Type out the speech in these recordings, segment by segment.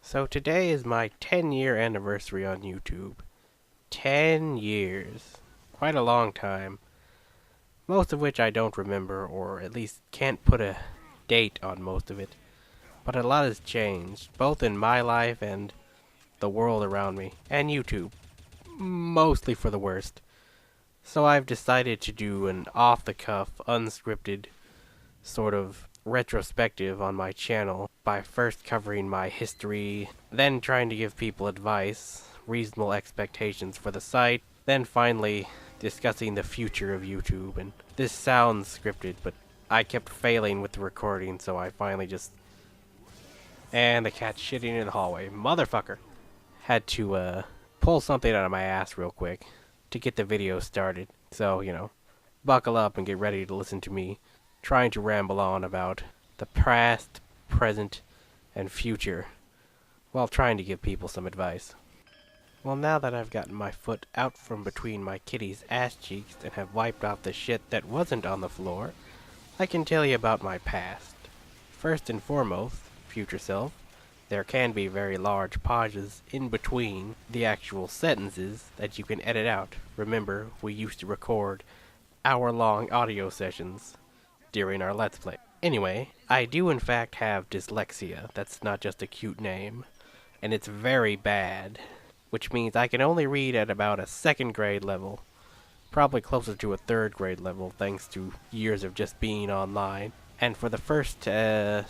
So today is my 10-year anniversary on YouTube. 10 years. Quite a long time. Most of which I don't remember, or at least can't put a date on most of it. But a lot has changed, both in my life and the world around me, and YouTube. Mostly for the worst. So I've decided to do an off-the-cuff, unscripted sort of retrospective on my channel by first covering my history, then trying to give people advice, reasonable expectations for the site, then finally discussing the future of YouTube. And this sounds scripted, but I kept failing with the recording, so I finally just... And the cat's shitting in the hallway. Motherfucker! Had to, pull something out of my ass real quick to get the video started. So, buckle up and get ready to listen to me trying to ramble on about the past, present, and future while trying to give people some advice. Well, now that I've gotten my foot out from between my kitty's ass cheeks and have wiped off the shit that wasn't on the floor, I can tell you about my past. First and foremost, future self, there can be very large pauses in between the actual sentences that you can edit out. Remember, we used to record hour-long audio sessions during our Let's Play. Anyway, I do in fact have dyslexia. That's not just a cute name. And it's very bad, which means I can only read at about a second grade level. Probably closer to a third grade level thanks to years of just being online. And for the first 5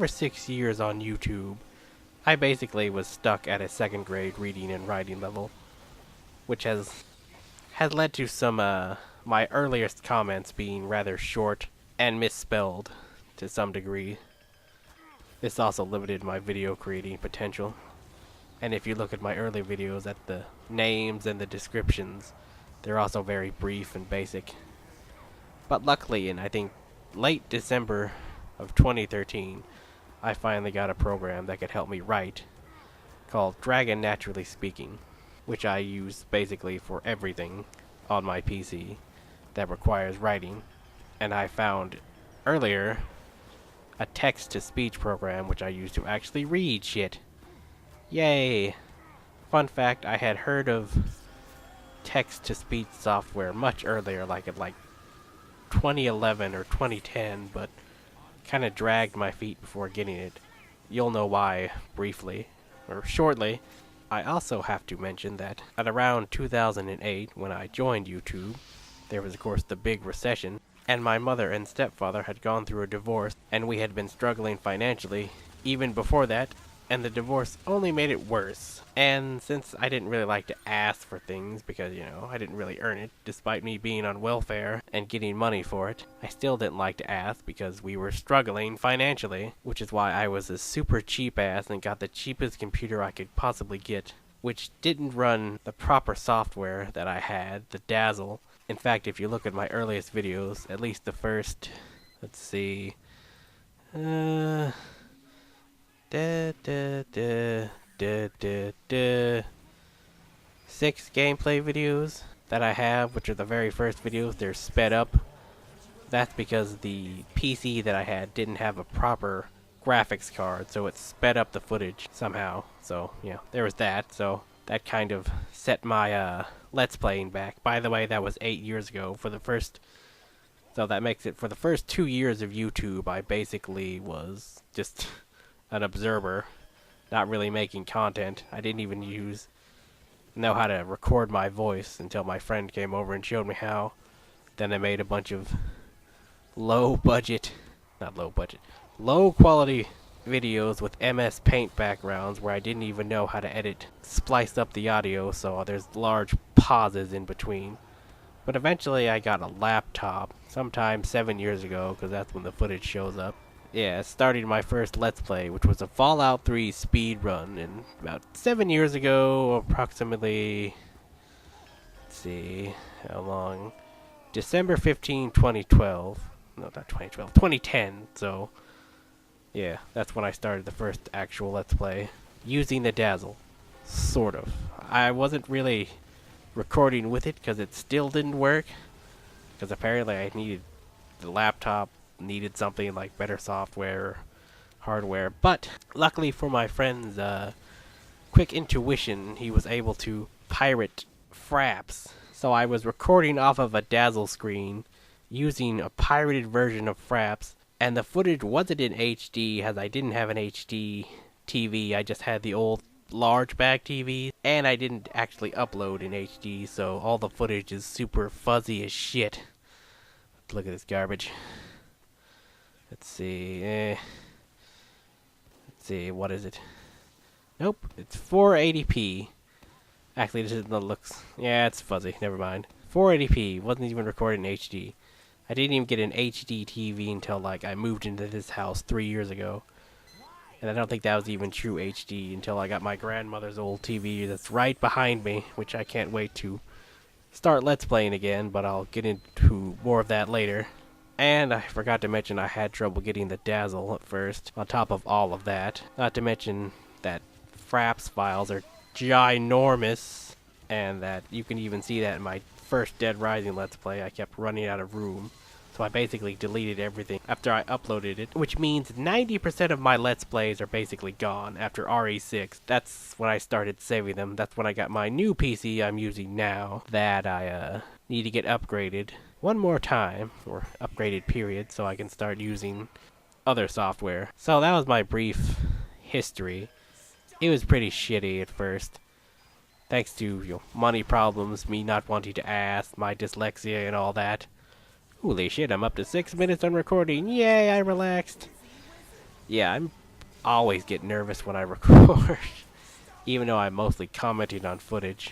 or 6 years on YouTube, I basically was stuck at a second grade reading and writing level, which has led to some my earliest comments being rather short and misspelled to some degree. This also limited my video creating potential. And if you look at my early videos at the names and the descriptions, they're also very brief and basic. But luckily, in I think late December of 2013, I finally got a program that could help me write called Dragon Naturally Speaking, which I use basically for everything on my PC that requires writing. And I found earlier a text-to-speech program which I use to actually read shit. Yay! Fun fact, I had heard of text-to-speech software much earlier, like at 2011 or 2010, but kind of dragged my feet before getting it. You'll know why briefly, or shortly. I also have to mention that at around 2008, when I joined YouTube, there was of course the big recession, and my mother and stepfather had gone through a divorce, and we had been struggling financially even before that, and the divorce only made it worse. And since I didn't really like to ask for things because, I didn't really earn it, despite me being on welfare and getting money for it, I still didn't like to ask because we were struggling financially, which is why I was a super cheap ass and got the cheapest computer I could possibly get, which didn't run the proper software that I had, the Dazzle. In fact, if you look at my earliest videos, at least the first, let's see, 6 gameplay videos that I have, which are the very first videos, they're sped up. That's because the PC that I had didn't have a proper graphics card, so it sped up the footage somehow. So, there was that. So that kind of set my Let's Playing back. By the way, that was 8 years ago. So that makes it for the first 2 years of YouTube, I basically was just an observer, not really making content. I didn't even know how to record my voice until my friend came over and showed me how. Then I made a bunch of low quality videos with MS Paint backgrounds where I didn't even know how to splice up the audio, so there's large pauses in between. But eventually I got a laptop, sometime 7 years ago, because that's when the footage shows up. Yeah, starting my first Let's Play, which was a Fallout 3 speed run, and about 7 years ago, approximately, let's see, how long, December 15, 2012, no, not 2012, 2010, so, yeah, that's when I started the first actual Let's Play, using the Dazzle, sort of. I wasn't really recording with it, because it still didn't work, because apparently I needed the laptop, needed something like better software, hardware. But luckily for my friend's quick intuition, he was able to pirate Fraps. So I was recording off of a Dazzle screen using a pirated version of Fraps, and the footage wasn't in HD as I didn't have an HD TV. I just had the old large back TV, and I didn't actually upload in HD, so all the footage is super fuzzy as shit. Look at this garbage. Let's see. Let's see, what is it? Nope, it's 480p. Actually, this is the looks. Yeah, it's fuzzy. Never mind. 480p. Wasn't even recorded in HD. I didn't even get an HD TV until like I moved into this house 3 years ago. And I don't think that was even true HD until I got my grandmother's old TV that's right behind me, which I can't wait to start Let's Playing again, but I'll get into more of that later. And I forgot to mention I had trouble getting the Dazzle at first, on top of all of that. Not to mention that Fraps files are ginormous, and that you can even see that in my first Dead Rising Let's Play. I kept running out of room. So I basically deleted everything after I uploaded it, which means 90% of my Let's Plays are basically gone after RE6. That's when I started saving them. That's when I got my new PC I'm using now that I need to get upgraded one more time, or upgraded period, so I can start using other software. So that was my brief history. It was pretty shitty at first. Thanks to money problems, me not wanting to ask, my dyslexia and all that. Holy shit, I'm up to 6 minutes on recording. Yay, I relaxed. Yeah, I'm always get nervous when I record. Even though I'm mostly commenting on footage.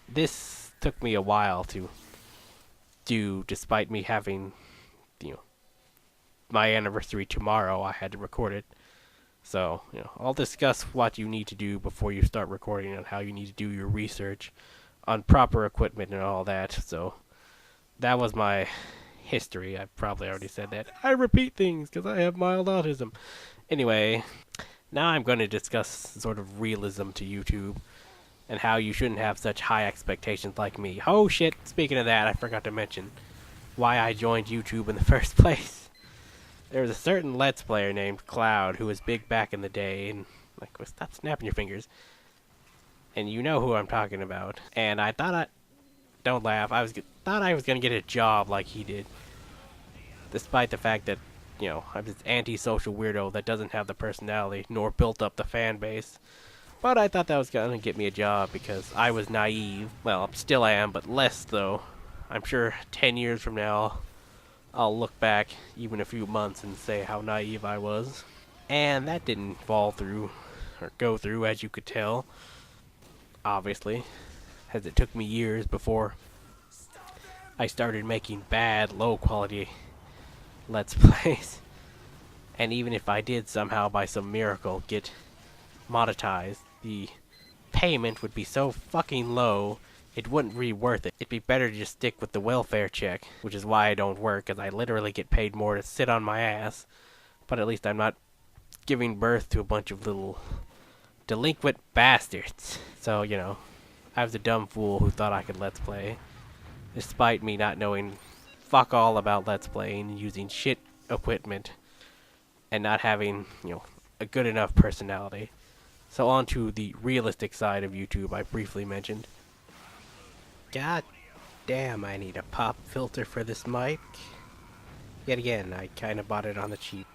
This took me a while to do, despite me having, my anniversary tomorrow. I had to record it. So, I'll discuss what you need to do before you start recording and how you need to do your research on proper equipment and all that. So, that was my history. I probably already said that. I repeat things because I have mild autism. Anyway, now I'm going to discuss sort of realism to YouTube and how you shouldn't have such high expectations like me. Oh shit, speaking of that, I forgot to mention why I joined YouTube in the first place. There was a certain Let's Player named Cloud who was big back in the day, and stop snapping your fingers. And you know who I'm talking about. And I thought don't laugh, thought I was gonna get a job like he did. Despite the fact that, I'm this antisocial weirdo that doesn't have the personality nor built up the fan base. But I thought that was gonna get me a job because I was naive. Well, still I am, but less though. I'm sure 10 years from now, I'll look back even a few months and say how naive I was. And that didn't fall through, or go through, as you could tell. Obviously, as it took me years before I started making bad, low-quality Let's Plays. And even if I did somehow, by some miracle, get monetized, the payment would be so fucking low, it wouldn't be worth it. It'd be better to just stick with the welfare check, which is why I don't work, because I literally get paid more to sit on my ass. But at least I'm not giving birth to a bunch of little delinquent bastards. So, I was a dumb fool who thought I could Let's Play, despite me not knowing fuck all about Let's Playing and using shit equipment and not having, a good enough personality. So on to the realistic side of YouTube I briefly mentioned. God damn, I need a pop filter for this mic. Yet again, I kinda bought it on the cheap.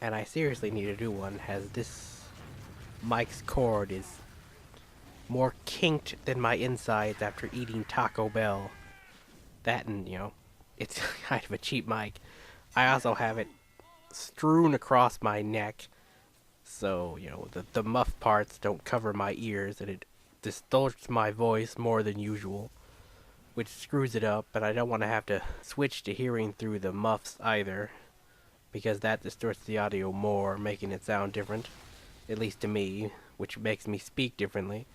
And I seriously need to do one, as this mic's cord is more kinked than my insides after eating Taco Bell. That and, it's kind of a cheap mic. I also have it strewn across my neck, so, the muff parts don't cover my ears, and it distorts my voice more than usual, which screws it up, but I don't want to have to switch to hearing through the muffs either, because that distorts the audio more, making it sound different, at least to me, which makes me speak differently.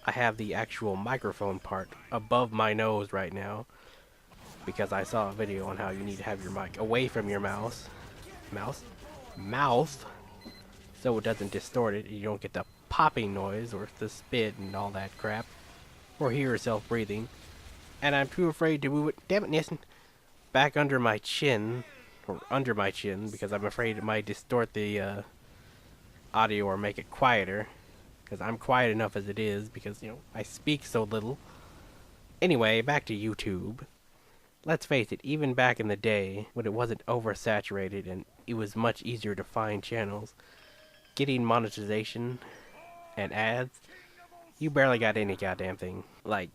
I have the actual microphone part above my nose right now, because I saw a video on how you need to have your mic away from your mouth, so it doesn't distort it, you don't get the popping noise, or the spit and all that crap, or hear yourself breathing. And I'm too afraid to move it, damn it Nissen, back under my chin, or under my chin, because I'm afraid it might distort the audio or make it quieter, because I'm quiet enough as it is, because, I speak so little. Anyway, back to YouTube. Let's face it, even back in the day, when it wasn't oversaturated and it was much easier to find channels, getting monetization and ads, you barely got any goddamn thing. Like,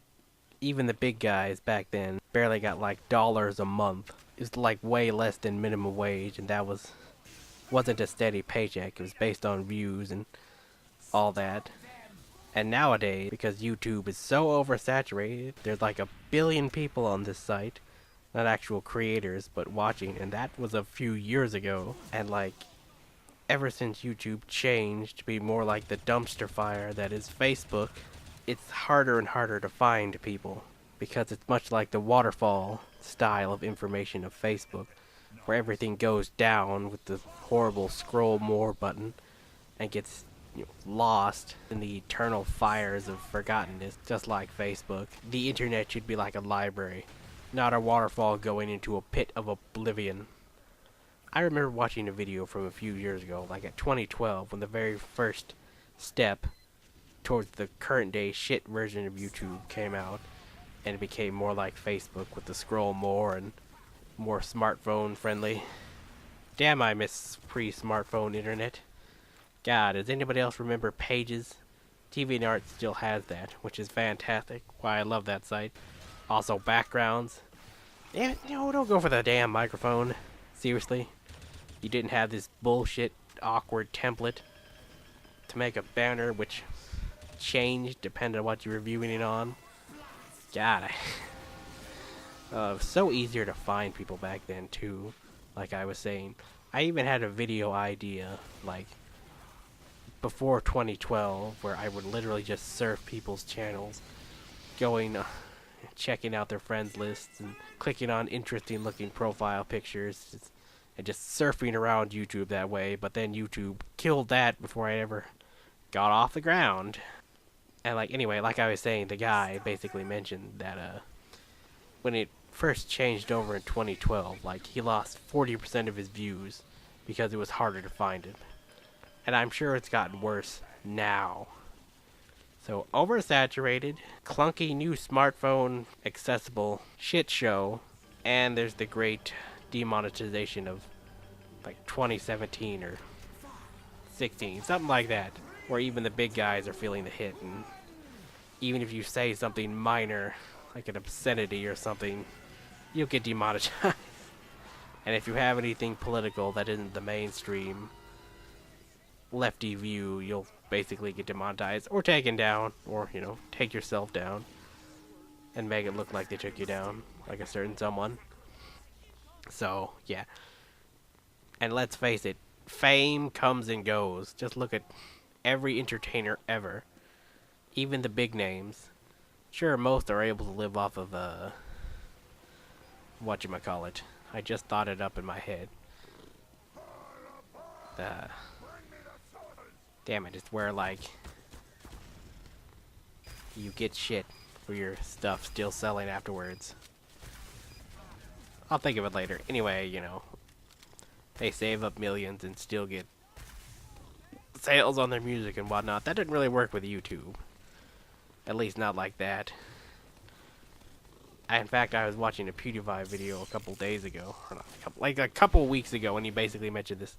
even the big guys back then barely got like dollars a month. It was like way less than minimum wage, and that wasn't a steady paycheck. It was based on views and all that. And nowadays, because YouTube is so oversaturated, there's like 1 billion people on this site, not actual creators, but watching, and that was a few years ago. And like, ever since YouTube changed to be more like the dumpster fire that is Facebook, it's harder and harder to find people, because it's much like the waterfall style of information of Facebook, where everything goes down with the horrible scroll more button and gets lost in the eternal fires of forgottenness, just like Facebook. The internet should be like a library, not a waterfall going into a pit of oblivion. I remember watching a video from a few years ago, like at 2012, when the very first step towards the current day shit version of YouTube came out, and it became more like Facebook with the scroll more and more smartphone friendly. Damn, I miss pre-smartphone internet. God, does anybody else remember Pages? TV still has that, which is fantastic. Why I love that site. Also, backgrounds. Yeah, don't go for the damn microphone. Seriously. You didn't have this bullshit, awkward template to make a banner which changed depending on what you were viewing it on. God, so easier to find people back then too. Like I was saying, I even had a video idea, like, before 2012, where I would literally just surf people's channels, going, checking out their friends lists and clicking on interesting looking profile pictures, and just surfing around YouTube that way. But then YouTube killed that before I ever got off the ground. And anyway, like I was saying, the guy basically mentioned that when it first changed over in 2012, he lost 40% of his views because it was harder to find it. And I'm sure it's gotten worse now. So, oversaturated, clunky new smartphone accessible shit show, and there's the great demonetization of 2017 or 16, something like that, where even the big guys are feeling the hit, and even if you say something minor, like an obscenity or something, you'll get demonetized. And if you have anything political that isn't the mainstream lefty view, you'll basically get demonetized or taken down, or take yourself down and make it look like they took you down, like a certain someone. So yeah, and let's face it, fame comes and goes. Just look at every entertainer ever, even the big names. Sure, most are able to live off of whatchamacallit. I just thought it up in my head. Damn it, it's where you get shit for your stuff still selling afterwards. I'll think of it later. Anyway, they save up millions and still get sales on their music and whatnot. That didn't really work with YouTube. At least not like that. In fact, I was watching a PewDiePie video a couple days ago, or not a couple weeks ago, and he basically mentioned this.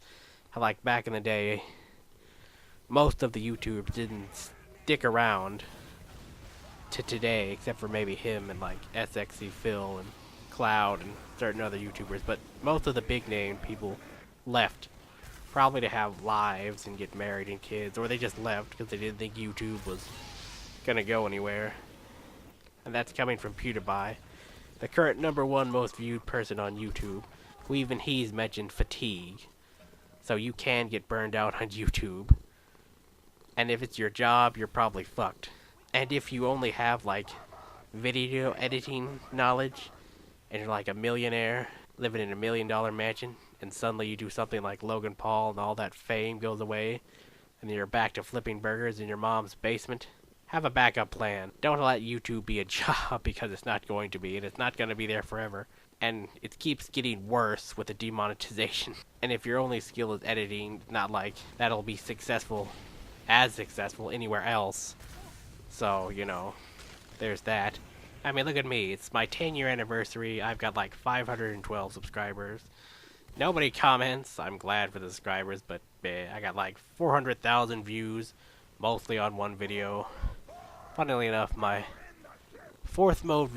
How back in the day, most of the YouTubers didn't stick around to today, except for maybe him and SXC Phil and Cloud and certain other YouTubers. But most of the big name people left, probably to have lives and get married and kids, or they just left because they didn't think YouTube was gonna go anywhere. And that's coming from PewDiePie, the current #1 most viewed person on YouTube, who even he's mentioned fatigue. So you can get burned out on YouTube. And if it's your job, you're probably fucked. And if you only have video editing knowledge, and you're a millionaire living in a $1 million mansion, and suddenly you do something like Logan Paul and all that fame goes away, and you're back to flipping burgers in your mom's basement, have a backup plan. Don't let YouTube be a job, because it's not going to be, and it's not going to be there forever. and it keeps getting worse with the demonetization. And if your only skill is editing, not like that'll be as successful anywhere else. So, there's that. I mean, look at me. It's my 10-year anniversary. I've got like 512 subscribers. Nobody comments. I'm glad for the subscribers, but I got like 400,000 views, mostly on one video. Funnily enough, my fourth most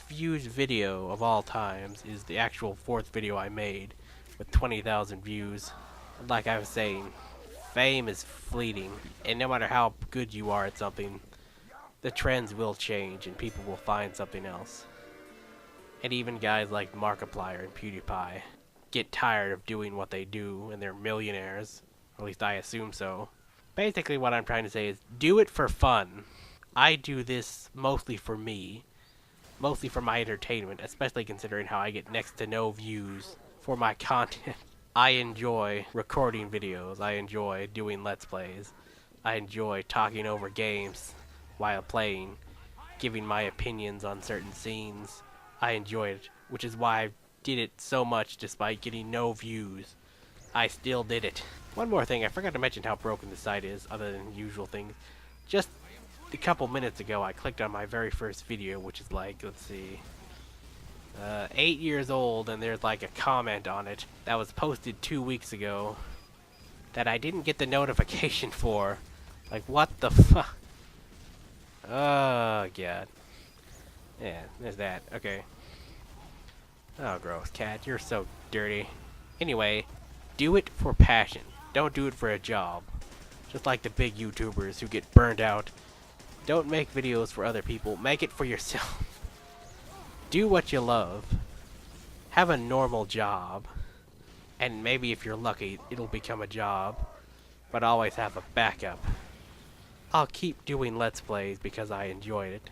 viewed video of all times is the actual fourth video I made with 20,000 views. Like I was saying, fame is fleeting, and no matter how good you are at something, the trends will change and people will find something else. And even guys like Markiplier and PewDiePie get tired of doing what they do, and they're millionaires. Or at least I assume so. Basically what I'm trying to say is, do it for fun. I do this mostly for me. Mostly for my entertainment, especially considering how I get next to no views for my content. I enjoy recording videos. I enjoy doing Let's Plays. I enjoy talking over games while playing, giving my opinions on certain scenes. I enjoy it, which is why I did it so much despite getting no views. I still did it. One more thing, I forgot to mention how broken the site is, other than usual things. Just a couple minutes ago, I clicked on my very first video, which is like, let's see, 8 years old, and there's like a comment on it that was posted 2 weeks ago that I didn't get the notification for. Like, what the fuck? Oh, God. Yeah, there's that. Okay. Oh, gross, cat. You're so dirty. Anyway, do it for passion. Don't do it for a job. Just like the big YouTubers who get burned out. Don't make videos for other people. Make it for yourself. Do what you love. Have a normal job. And maybe if you're lucky, it'll become a job. But always have a backup. I'll keep doing Let's Plays because I enjoyed it.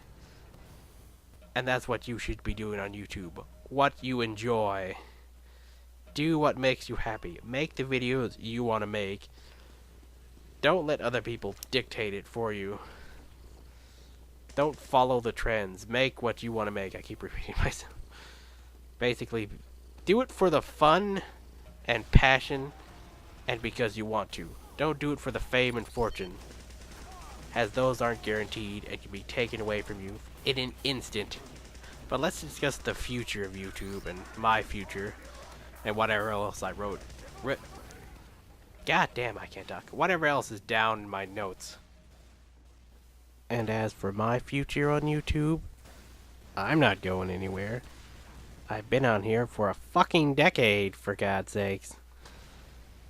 And that's what you should be doing on YouTube. What you enjoy. Do what makes you happy. Make the videos you want to make. Don't let other people dictate it for you. Don't follow the trends. Make what you want to make. I keep repeating myself. Basically, do it for the fun and passion and because you want to. Don't do it for the fame and fortune, as those aren't guaranteed and can be taken away from you in an instant. But let's discuss the future of YouTube and my future and whatever else I wrote. God damn, I can't talk. Whatever else is down in my notes. And as for my future on YouTube, I'm not going anywhere. I've been on here for a fucking decade, for God's sakes.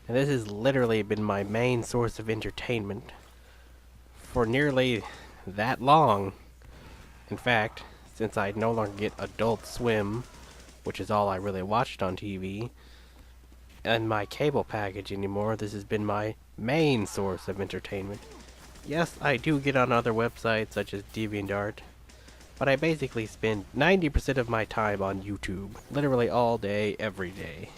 And this has literally been my main source of entertainment for nearly that long. In fact, since I no longer get Adult Swim, which is all I really watched on TV, and my cable package anymore, this has been my main source of entertainment. Yes, I do get on other websites such as DeviantArt, but I basically spend 90% of my time on YouTube, literally all day, every day.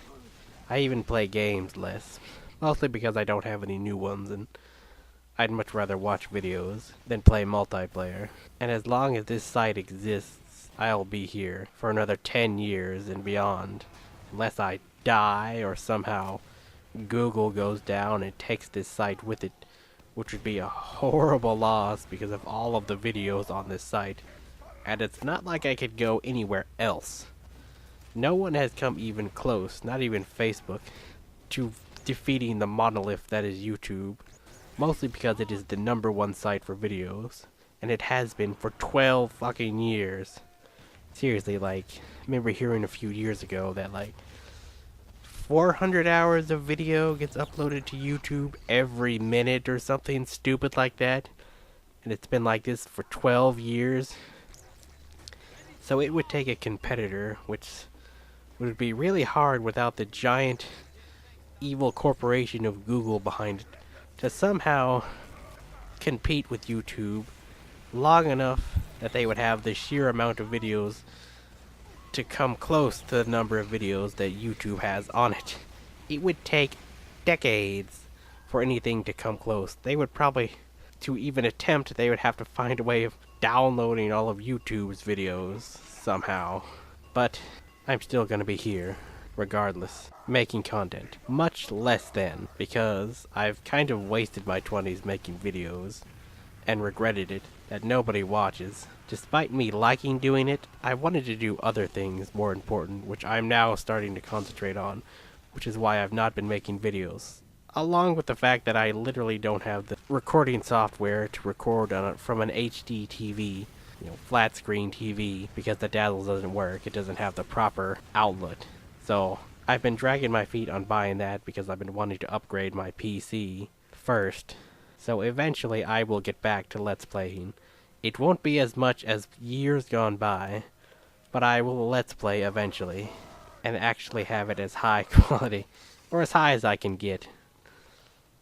I even play games less, mostly because I don't have any new ones, and I'd much rather watch videos than play multiplayer. And as long as this site exists, I'll be here for another 10 years and beyond, unless I die or somehow Google goes down and takes this site with it, which would be a horrible loss because of all of the videos on this site. And it's not like I could go anywhere else. No one has come even close, not even Facebook, to defeating the monolith that is YouTube. Mostly because it is the #1 site for videos. And it has been for 12 fucking years. Seriously, like, I remember hearing a few years ago that, like, 400 hours of video gets uploaded to YouTube every minute or something stupid like that. And it's been like this for 12 years. So it would take a competitor, which would be really hard without the giant evil corporation of Google behind it, to somehow compete with YouTube long enough that they would have the sheer amount of videos to come close to the number of videos that YouTube has on it. It would take decades for anything to come close. They would probably, to even attempt, they would have to find a way of downloading all of YouTube's videos somehow. But I'm still gonna be here, regardless, making content. Much less than, because I've kind of wasted my 20s making videos, and regretted it, that nobody watches. Despite me liking doing it, I wanted to do other things more important, which I'm now starting to concentrate on, which is why I've not been making videos. Along with the fact that I literally don't have the recording software to record from an HD TV, flat screen TV, because the Dazzle doesn't work. It doesn't have the proper outlet. So I've been dragging my feet on buying that because I've been wanting to upgrade my PC first. So eventually I will get back to Let's Playing. It won't be as much as years gone by, but I will Let's Play eventually, and actually have it as high quality, or as high as I can get.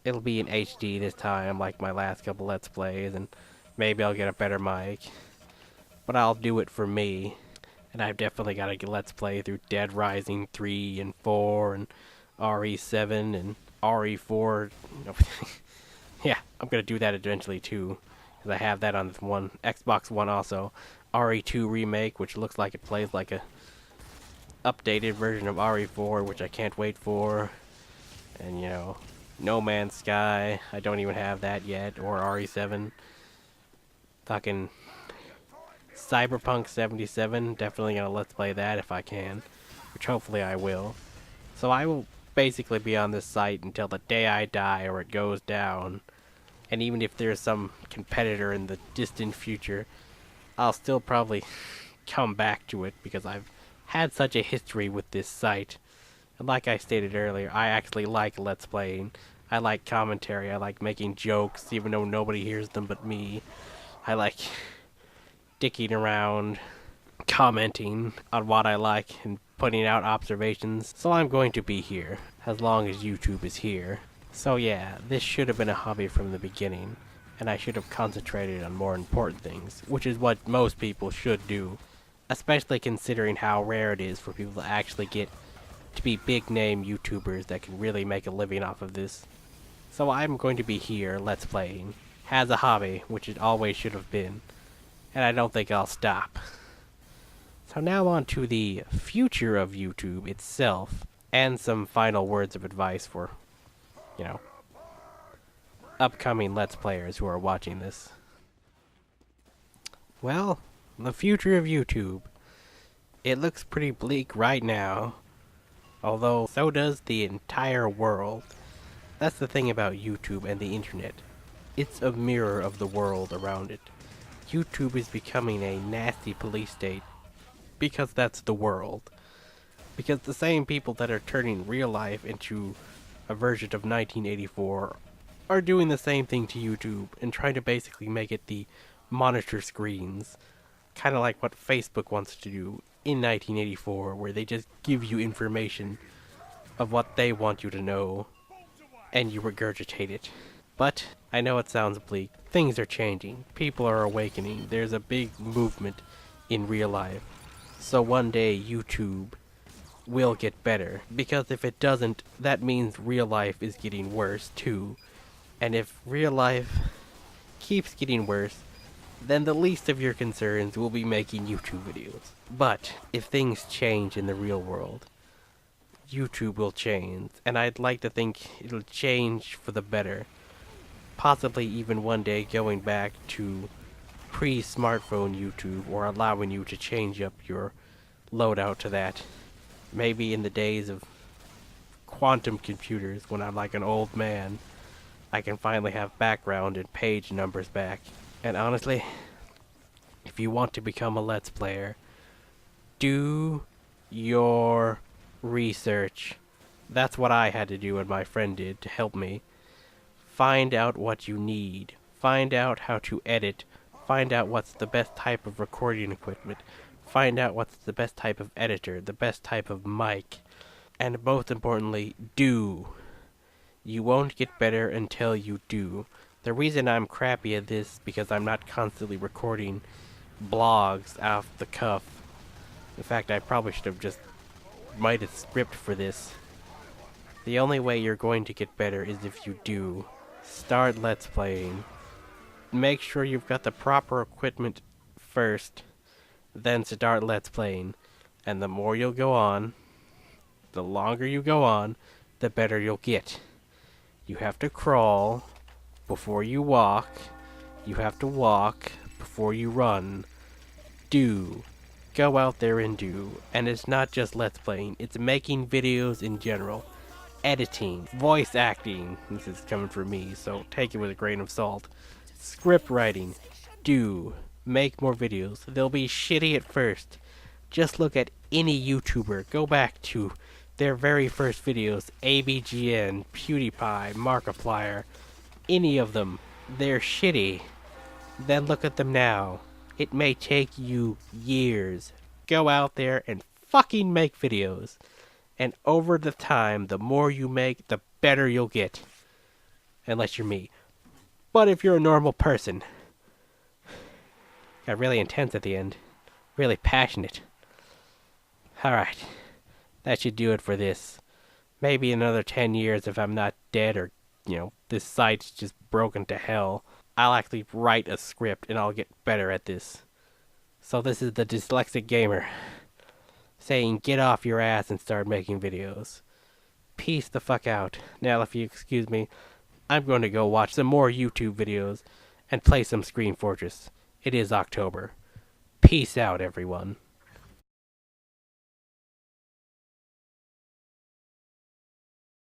It'll be in HD this time, like my last couple Let's Plays, and maybe I'll get a better mic. But I'll do it for me, and I've definitely got to get Let's Play through Dead Rising 3 and 4, and RE7 and RE4. Yeah, I'm gonna do that eventually too, because I have that on one Xbox One also. RE2 remake, which looks like it plays like a updated version of RE4, which I can't wait for. And No Man's Sky, I don't even have that yet, or RE7. Fucking Cyberpunk 77, definitely gonna Let's Play that if I can, which hopefully I will. So I will basically be on this site until the day I die or it goes down. And even if there's some competitor in the distant future, I'll still probably come back to it because I've had such a history with this site. And like I stated earlier, I actually like Let's Playing. I like commentary, I like making jokes even though nobody hears them but me. I like dicking around, commenting on what I like, and putting out observations. So I'm going to be here, as long as YouTube is here. So yeah, this should have been a hobby from the beginning, and I should have concentrated on more important things, which is what most people should do, especially considering how rare it is for people to actually get to be big name YouTubers that can really make a living off of this. So I'm going to be here, Let's Playing, as a hobby, which it always should have been, and I don't think I'll stop. So now on to the future of YouTube itself, and some final words of advice for upcoming Let's Players who are watching this. Well, the future of YouTube. It looks pretty bleak right now, although so does the entire world. That's the thing about YouTube and the internet. It's a mirror of the world around it. YouTube is becoming a nasty police state because that's the world. Because the same people that are turning real life into a version of 1984 are doing the same thing to YouTube and trying to basically make it the monitor screens. Kind of like what Facebook wants to do in 1984, where they just give you information of what they want you to know, and you regurgitate it. But I know it sounds bleak. Things are changing. People are awakening. There's a big movement in real life. So one day YouTube will get better, because if it doesn't, that means real life is getting worse too. And if real life keeps getting worse, then the least of your concerns will be making YouTube videos. But if things change in the real world, YouTube will change, and I'd like to think it'll change for the better. Possibly even one day going back to pre-smartphone YouTube, or allowing you to change up your loadout to that. Maybe in the days of quantum computers, when I'm like an old man, I can finally have background and page numbers back. And honestly, if you want to become a Let's Player, do your research. That's what I had to do and my friend did to help me. Find out what you need. Find out how to edit. Find out what's the best type of recording equipment. Find out what's the best type of editor, the best type of mic. And most importantly, do. You won't get better until you do. The reason I'm crappy at this because I'm not constantly recording blogs off the cuff. In fact, I probably should have just made a script for this. The only way you're going to get better is if you do. Start Let's Playing. Make sure you've got the proper equipment first, then start Let's Playing. And the more you'll go on, the longer you go on, the better you'll get. You have to crawl before you walk. You have to walk before you run. Do. Go out there and do. And it's not just Let's Playing, it's making videos in general. Editing, voice acting. This is coming from me, so take it with a grain of salt. Script writing. Do. Make more videos. They'll be shitty at first. Just look at any YouTuber. Go back to their very first videos. ABGN, PewDiePie, Markiplier. Any of them. They're shitty. Then look at them now. It may take you years. Go out there and fucking make videos. And over the time, the more you make, the better you'll get. Unless you're me. But if you're a normal person, got really intense at the end. Really passionate. Alright. That should do it for this. Maybe another 10 years if I'm not dead or, this site's just broken to hell. I'll actually write a script and I'll get better at this. So this is the Dyslexic Gamer saying get off your ass and start making videos. Peace the fuck out. Now if you excuse me, I'm going to go watch some more YouTube videos and play some Screen Fortress. It is October. Peace out, everyone.